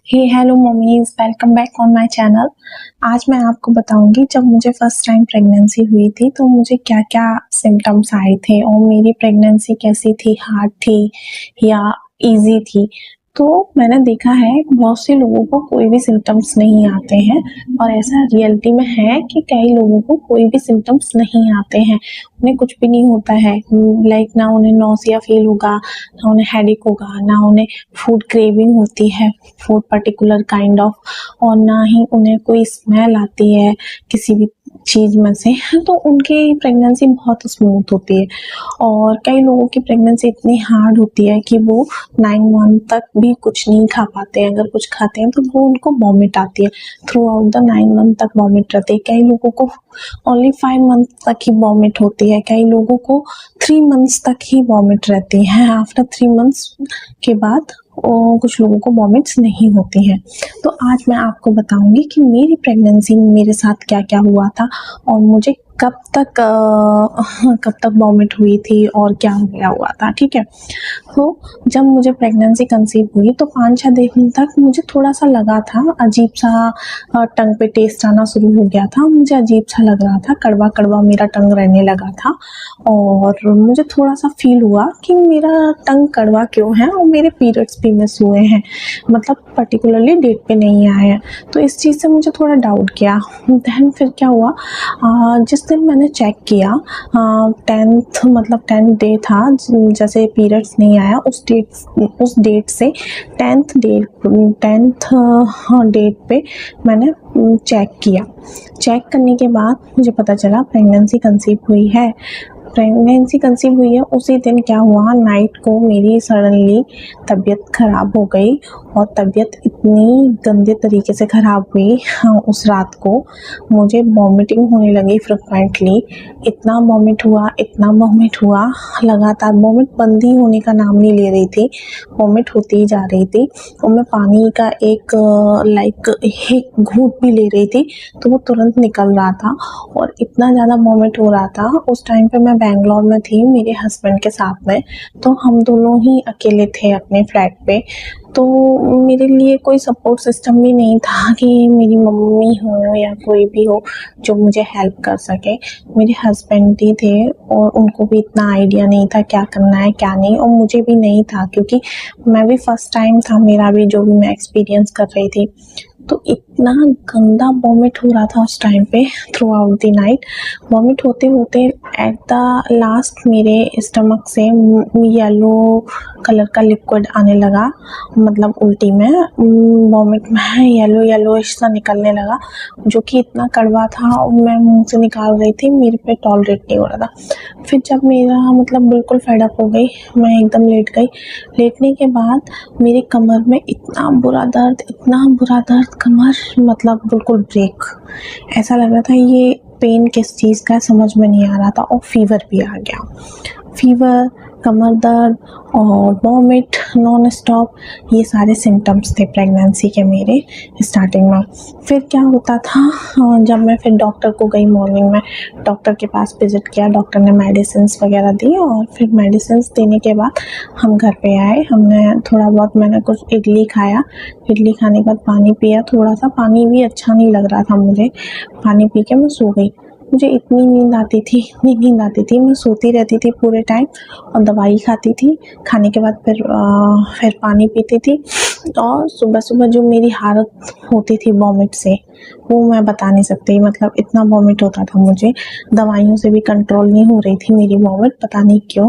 Hey hello mummies, welcome back on my channel. आज मैं आपको बताऊंगी जब मुझे फर्स्ट टाइम प्रेगनेंसी हुई थी तो मुझे क्या क्या सिम्टम्स आए थे और मेरी प्रेगनेंसी कैसी थी, हार्ड थी या इजी थी। तो मैंने देखा है बहुत से लोगों को कोई भी सिम्टम्स नहीं आते हैं और ऐसा रियलिटी में है कि कई लोगों को कोई भी सिम्टम्स नहीं आते हैं, उन्हें कुछ भी नहीं होता है। लाइक ना उन्हें नौसिया फील होगा, ना उन्हें हेडेक होगा, ना उन्हें फूड क्रेविंग होती है फूड पर्टिकुलर काइंड ऑफ, और ना ही उन्हें कोई स्मेल आती है किसी भी चीज में से। तो उनकी प्रेगनेंसी बहुत स्मूथ होती है। और कई लोगों की प्रेगनेंसी इतनी हार्ड होती है कि वो 9 मंथ तक भी कुछ नहीं खा पाते हैं। अगर कुछ खाते हैं तो वो उनको वॉमिट आती है। थ्रू आउट द 9 मंथ तक वॉमिट रहती है। कई लोगों को ओनली 5 मंथ तक ही वॉमिट होती है, कई लोगों को 3 मंथ्स तक ही वॉमिट रहती है। आफ्टर 3 मंथ्स के बाद कुछ लोगों को वॉमिट्स नहीं होती हैं। तो आज मैं आपको बताऊंगी कि मेरी प्रेगनेंसी में मेरे साथ क्या क्या हुआ था और मुझे कब तक वॉमिट हुई थी और क्या हो गया हुआ था। ठीक है, तो जब मुझे प्रेगनेंसी कंसीव हुई तो 5-6 दिन तक मुझे थोड़ा सा लगा था, अजीब सा टंग पे टेस्ट आना शुरू हो गया था। मुझे अजीब सा लग रहा था, कड़वा कड़वा मेरा टंग रहने लगा था और मुझे थोड़ा सा फील हुआ कि मेरा टंग कड़वा क्यों है और मेरे पीरियड्स भी मिस हुए हैं, मतलब पर्टिकुलरली डेट पे नहीं आए हैं। तो इस चीज़ से मुझे थोड़ा डाउट किया। दैन फिर क्या हुआ, जिस दिन मैंने चेक किया 10th मतलब 10th डे था, जैसे पीरियड्स नहीं आया उस डेट से 10th डेट पे मैंने चेक किया। चेक करने के बाद मुझे पता चला प्रेगनेंसी कंसीव हुई है। प्रेगनेंसी कंसीव हुई है उसी दिन क्या हुआ, नाइट को मेरी सडनली तबीयत ख़राब हो गई और तबीयत इतनी गंदे तरीके से ख़राब हुई। उस रात को मुझे वॉमिटिंग होने लगी फ्रिक्वेंटली। इतना वॉमिट हुआ, लगातार वॉमिट बंद ही होने का नाम नहीं ले रही थी, वॉमिट होती ही जा रही थी। और मैं पानी का एक घूंट भी ले रही थी तो वो तुरंत निकल रहा था और इतना ज़्यादा वॉमिट हो रहा था। उस टाइम पे मैं बेंगलोर में थी मेरे हस्बैंड के साथ में, तो हम दोनों ही अकेले थे अपने फ्लैट पे। तो मेरे लिए कोई सपोर्ट सिस्टम भी नहीं था कि मेरी मम्मी हो या कोई भी हो जो मुझे हेल्प कर सके। मेरे हस्बैंड ही थे और उनको भी इतना आइडिया नहीं था क्या करना है क्या नहीं, और मुझे भी नहीं था क्योंकि मैं भी फर्स्ट टाइम था मेरा भी, जो भी मैं एक्सपीरियंस कर रही थी। तो इतना गंदा वॉमिट हो रहा था उस टाइम पे through out the night. Vomit होते होते एट द लास्ट मेरे स्टमक से येलो कलर का लिक्विड आने लगा, मतलब उल्टी में वॉमिट में येलो सा निकलने लगा, जो कि इतना कड़वा था और मैं मुंह से निकाल रही थी, मेरे पे टॉलरेट नहीं हो रहा था। फिर जब मेरा मतलब बिल्कुल फेड अप हो गई, मैं एकदम लेट गई। लेटने के बाद मेरी कमर में इतना बुरा दर्द, कमर मतलब बिल्कुल ब्रेक, ऐसा लग रहा था ये पेन किस चीज़ का है समझ में नहीं आ रहा था। और फीवर भी आ गया, फीवर, कमर दर्द और वॉमिट नॉन स्टॉप, ये सारे सिम्टम्स थे प्रेगनेंसी के मेरे स्टार्टिंग में। फिर क्या होता था, जब मैं फिर डॉक्टर को गई मॉर्निंग में, डॉक्टर के पास विजिट किया, डॉक्टर ने मेडिसिन्स वगैरह दी और फिर मेडिसिन्स देने के बाद हम घर पे आए। हमने थोड़ा बहुत, मैंने कुछ इडली खाया, इडली खाने के बाद पानी पिया, थोड़ा सा पानी भी अच्छा नहीं लग रहा था मुझे, पानी पी के मैं सो गई। मुझे इतनी नींद आती थी, मैं सोती रहती थी पूरे टाइम और दवाई खाती थी। खाने के बाद फिर पानी पीती थी और सुबह सुबह जो मेरी हालत होती थी वॉमिट से, वो मैं बता नहीं सकती। मतलब इतना वॉमिट होता था मुझे, दवाइयों से भी कंट्रोल नहीं हो रही थी मेरी वॉमिट, पता नहीं क्यों।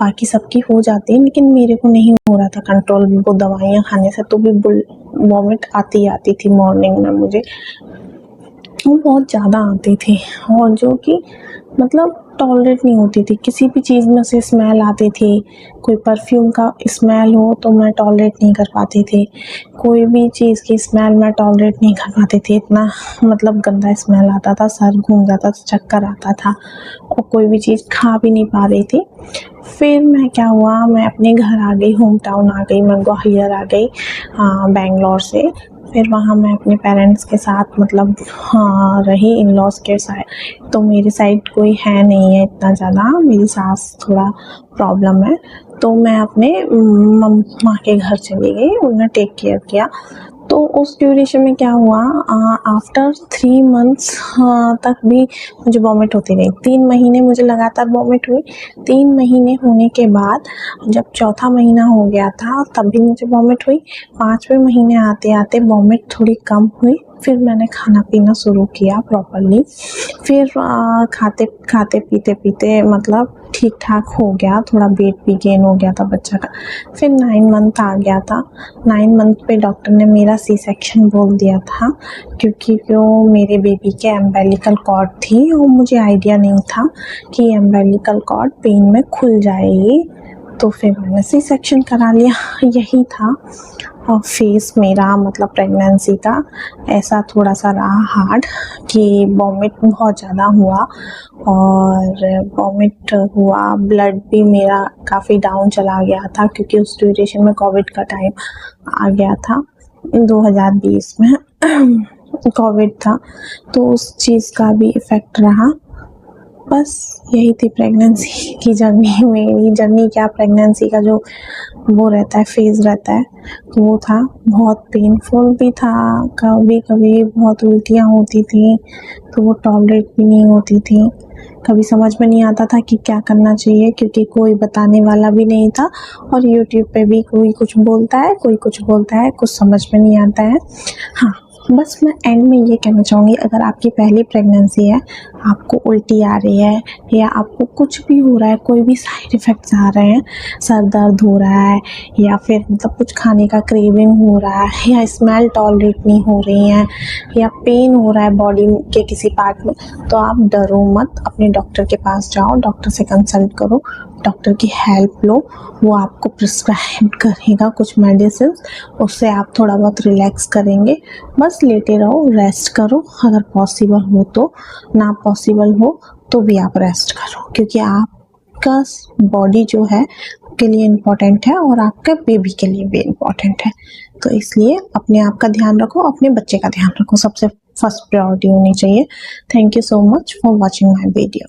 बाकी सबकी हो जाती है लेकिन मेरे को नहीं हो रहा था कंट्रोल वो दवाइयाँ खाने से, तो भी वॉमिट आती थी मॉर्निंग में मुझे, वो बहुत ज़्यादा आती थी और जो कि मतलब टॉलरेट नहीं होती थी। किसी भी चीज़ में से स्मेल आती थी, कोई परफ्यूम का स्मेल हो तो मैं टॉलरेट नहीं कर पाती थी, कोई भी चीज़ की स्मेल मैं टॉलरेट नहीं कर पाती थी। इतना मतलब गंदा स्मेल आता था, सर घूम जाता था, चक्कर आता था और कोई भी चीज़ खा भी नहीं पा रही थी। फिर मैं क्या हुआ, मैं अपने घर आ गई, होम टाउन आ गई, मैं ग्वालियर आ गई बेंगलोर से। फिर वहाँ मैं अपने पेरेंट्स के साथ मतलब रही, इन लॉज के साथ। तो मेरी साइड कोई है नहीं है इतना ज़्यादा, मेरी सास थोड़ा प्रॉब्लम है, तो मैं अपने मम्मा के घर चली गई, उन्होंने टेक केयर किया। तो उस ड्यूरेशन में क्या हुआ, आफ्टर 3 मंथ्स तक भी मुझे वॉमिट होती रही। 3 महीने मुझे लगातार वॉमिट हुई। 3 महीने होने के बाद जब चौथा महीना हो गया था तब भी मुझे वॉमिट हुई। 5वें महीने आते आते वॉमिट थोड़ी कम हुई। फिर मैंने खाना पीना शुरू किया प्रॉपरली। फिर खाते पीते मतलब ठीक ठाक हो गया, थोड़ा वेट भी गेन हो गया था बच्चा का। फिर 9 मंथ आ गया था। 9 मंथ पे डॉक्टर ने मेरा सी सेक्शन बोल दिया था, क्योंकि जो मेरे बेबी के अम्बिलिकल कॉर्ड थी और मुझे आइडिया नहीं था कि अम्बिलिकल कॉर्ड पेन में खुल जाएगी। तो फिर मैंने सी सेक्शन करा लिया। यही था और फेस मेरा मतलब प्रेगनेंसी का ऐसा थोड़ा सा रहा हार्ड कि वॉमिट बहुत ज़्यादा हुआ और वॉमिट हुआ। ब्लड भी मेरा काफ़ी डाउन चला गया था, क्योंकि उस ड्यूरेशन में कोविड का टाइम आ गया था। 2020 में कोविड था, तो उस चीज़ का भी इफ़ेक्ट रहा। बस यही थी प्रेगनेंसी की जर्नी। मेरी जर्नी क्या, प्रेगनेंसी का जो वो रहता है, फेज़ रहता है, वो था। बहुत पेनफुल भी था, कभी कभी बहुत उल्टियाँ होती थी तो वो टॉलरेट भी नहीं होती थी। कभी समझ में नहीं आता था कि क्या करना चाहिए, क्योंकि कोई बताने वाला भी नहीं था और यूट्यूब पे भी कोई कुछ बोलता है, कोई कुछ बोलता है, कुछ समझ में नहीं आता है। हाँ, बस मैं एंड में ये कहना चाहूँगी, अगर आपकी पहली प्रेगनेंसी है, आपको उल्टी आ रही है या आपको कुछ भी हो रहा है, कोई भी साइड इफ़ेक्ट्स आ रहे हैं, सर दर्द हो रहा है या फिर मतलब कुछ खाने का क्रेविंग हो रहा है या स्मेल टॉलरेट नहीं हो रही है या पेन हो रहा है बॉडी के किसी पार्ट में, तो आप डरो मत, अपने डॉक्टर के पास जाओ, डॉक्टर से कंसल्ट करो, डॉक्टर की हेल्प लो। वो आपको प्रिस्क्राइब करेगा कुछ मेडिसिन, उससे आप थोड़ा बहुत रिलैक्स करेंगे। बस लेटे रहो, रेस्ट करो, अगर पॉसिबल हो तो, ना पॉसिबल हो तो भी आप रेस्ट करो, क्योंकि आपका बॉडी जो है के लिए इम्पोर्टेंट है और आपके बेबी के लिए भी इम्पोर्टेंट है। तो इसलिए अपने आप का ध्यान रखो, अपने बच्चे का ध्यान रखो, सबसे फर्स्ट प्रायोरिटी होनी चाहिए। Thank you so much for watching my video.